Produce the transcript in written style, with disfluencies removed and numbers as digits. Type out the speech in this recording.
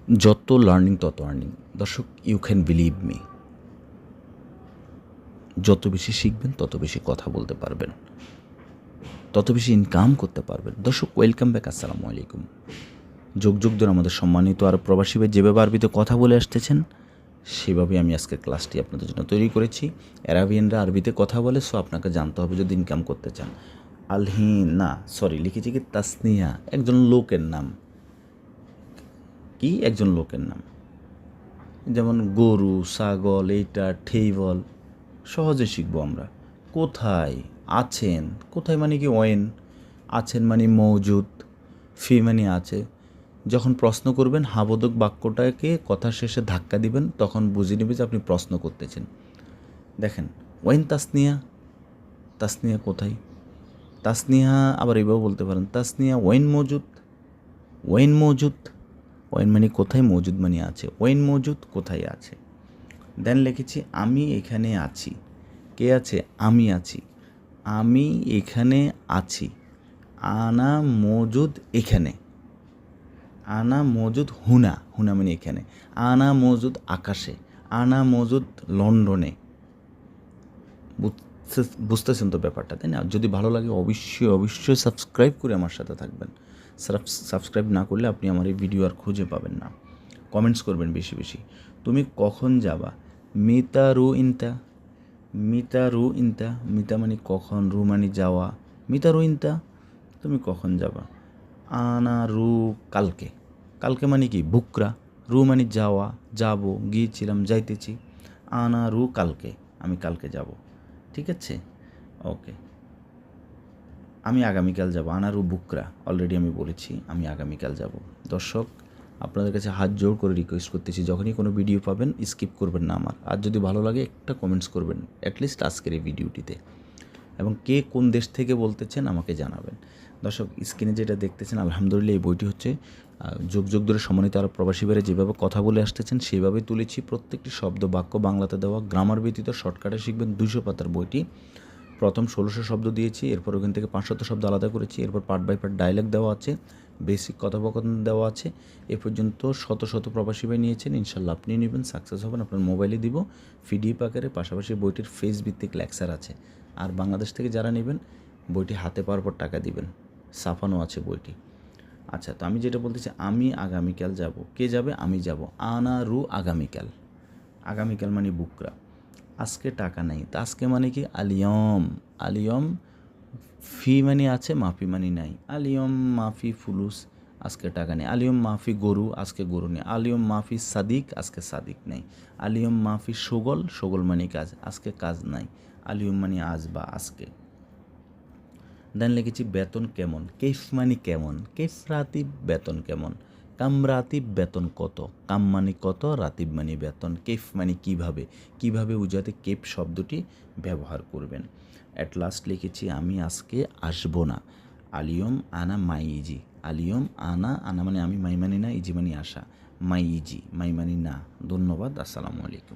যত লার্নিং তত আর্নিং। দর্শক, ইউ ক্যান বিলিভ মি, যত বেশি শিখবেন তত বেশি কথা বলতে পারবেন, তত বেশি ইনকাম করতে পারবেন। দর্শক, ওয়েলকাম ব্যাক, আসসালামু আলাইকুম। যুগ যুগ ধরে আমাদের সম্মানিত আরব প্রবাসী ভাই যেভাবে আরবিতে কথা বলে আসতেছেন, সেভাবে আমি আজকের ক্লাসটি আপনাদের জন্য তৈরি করেছি। অ্যারাবিয়ানরা আরবিতে কথা বলে, সো আপনাকে জানতে হবে যদি ইনকাম করতে চান। লিখেছি কি তাসনিয়া, একজন লোকের নাম। কি একজন লোকের নাম, যেমন গরু, ছাগল, এইটা ঠেইবল, সহজে শিখবো আমরা। কোথায় আছেন, কোথায় মানে কি ওয়েন, আছেন মানে মৌজুদ, ফি মানে আছে। যখন প্রশ্ন করবেন হাবোধক বাক্যটাকে কথা শেষে ধাক্কা দিবেন, তখন বুঝে নেবে যে আপনি প্রশ্ন করতেছেন। দেখেন, ওয়েন তাসনিয়া, তাসনিয়া কোথায়, তাসনিয়া আবার এভাবে বলতে পারেন, তাসনিয়া ওয়েন মৌজুদ, ওয়েন মৌজুদ। ওয়েন মানে কোথায়, মৌজুদ মানে আছে। ওয়েন মৌজুদ, কোথায় আছে। দেন লিখেছি আমি এখানে আছি। কে আছে, আমি আছি। আমি এখানে আছি। আনা মজুদ এখানে। আনা মজুদ হুনা, হুনা মানে এখানে। আনা মজুদ আকাশে। আনা মজুদ লন্ডনে। বুঝতেছেন তো ব্যাপারটা, তাই না? যদি ভালো লাগে অবশ্যই অবশ্যই সাবস্ক্রাইব করে আমার সাথে থাকবেন। সাবস্ক্রাইব না করলে আপনি আমার এই ভিডিও আর খুঁজে পাবেন না। কমেন্টস করবেন বেশি বেশি। তুমি কখন যাবা, মিতা রু ইনতা। মিতা রু ইনতা, মিতা মানে কখন, রু মানে যাওয়া। মিতা রু ইনতা, তুমি কখন যাবা। আনা রু কালকে। কালকে মানে কি, বুকরা। রু মানে যাওয়া, যাব, গিয়েছিলাম, যাইতেছি। আনা রু কালকে, আমি কালকে যাব। ঠিক আছে, ওকে। আমি আগামীকাল যাব। আনারু বুকরা, অলরেডি আমি বলেছি আমি আগামীকাল যাব। দর্শক, আপনাদের কাছে হাত জোড় করে রিকোয়েস্ট করতেছি, যখনই কোনো ভিডিও পাবেন স্কিপ করবেন না আমার। আর যদি ভালো লাগে একটা কমেন্টস করবেন অ্যাটলিস্ট আজকের এই ভিডিওটিতে, এবং কে কোন দেশ থেকে বলতেছেন আমাকে জানাবেন। দর্শক, স্ক্রিনে যেটা দেখতেছেন আলহামদুলিল্লাহ এই বইটি হচ্ছে যুগ যুগ ধরে সম্মানিত আরব প্রবাসী ভাইরা যেভাবে কথা বলে আসতেছেন সেইভাবে তুলেছি। প্রত্যেকটি শব্দ বাক্য বাংলাতে দেওয়া, গ্রামার ব্যতীত শর্টকাটে শিখবেন। 200 পাতার বইটি। প্রথম 1600 শব্দ দিয়েছি, এরপর ওখান থেকে 500 শব্দ আলাদা করেছি, এরপর পার্ট বাই পার্ট ডায়লগ দেওয়া আছে, বেসিক কথোপকথন দেওয়া আছে। এ পর্যন্ত শত শত প্রবাসী ভাই নিয়েছেন, ইনশাল্লাহ আপনি নেবেন, সাকসেস হবেন। আপনার মোবাইলে দিব পিডিএফ আকারে, পাশাপাশি বইটির ফেস ভিত্তিক লেকচার আছে। আর বাংলাদেশ থেকে যারা নেবেন বইটি হাতে পাওয়ার পর টাকা দিবেন, ছাপানো আছে বইটি। আচ্ছা, তো আমি যেটা বলতেছি, আমি আগামীকাল যাব। কে যাবে, আমি যাব। আনা রু আগামীকাল। আগামীকাল মানে বুকরা। আজকে টাকা নাই, তা আজকে মানে কি, আলিয়ম। আলিয়ম ফি মানে আছে, মাফি মানে নাই। আলিয়ম মাফি ফুলুস, আজকে টাকা নেই। আলিয়ম মাফি গরু, আজকে গরু নেই। আলিয়ম মাফি সাদিক, আজকে সাদিক নেই। আলিয়ম মাফি সগল, সগল মানে কাজ, আজকে কাজ নাই। আলিয়ম মানে আজ বা আজকে। দেন লিখেছি বেতন কেমন, কেফ মানে কেমন, কেফ রাতিব, বেতন কেমন। কাম রাতিব, বেতন কত। কাম মানে কত, রাতিব মানে বেতন, কেফ মানে কিভাবে। কিভাবে বুঝাতে কেফ শব্দটি ব্যবহার করবেন। অ্যাট লাস্ট লিখেছি আমি আজকে আসবো না। আলিয়ম আনা মাই ইজি। আলিয়ম আনা, আনা মানে আমি, মাই মানে না, ইজি মানে আসা। মাই ইজি, মাই মানে না। ধন্যবাদ, আসসালামু আলাইকুম।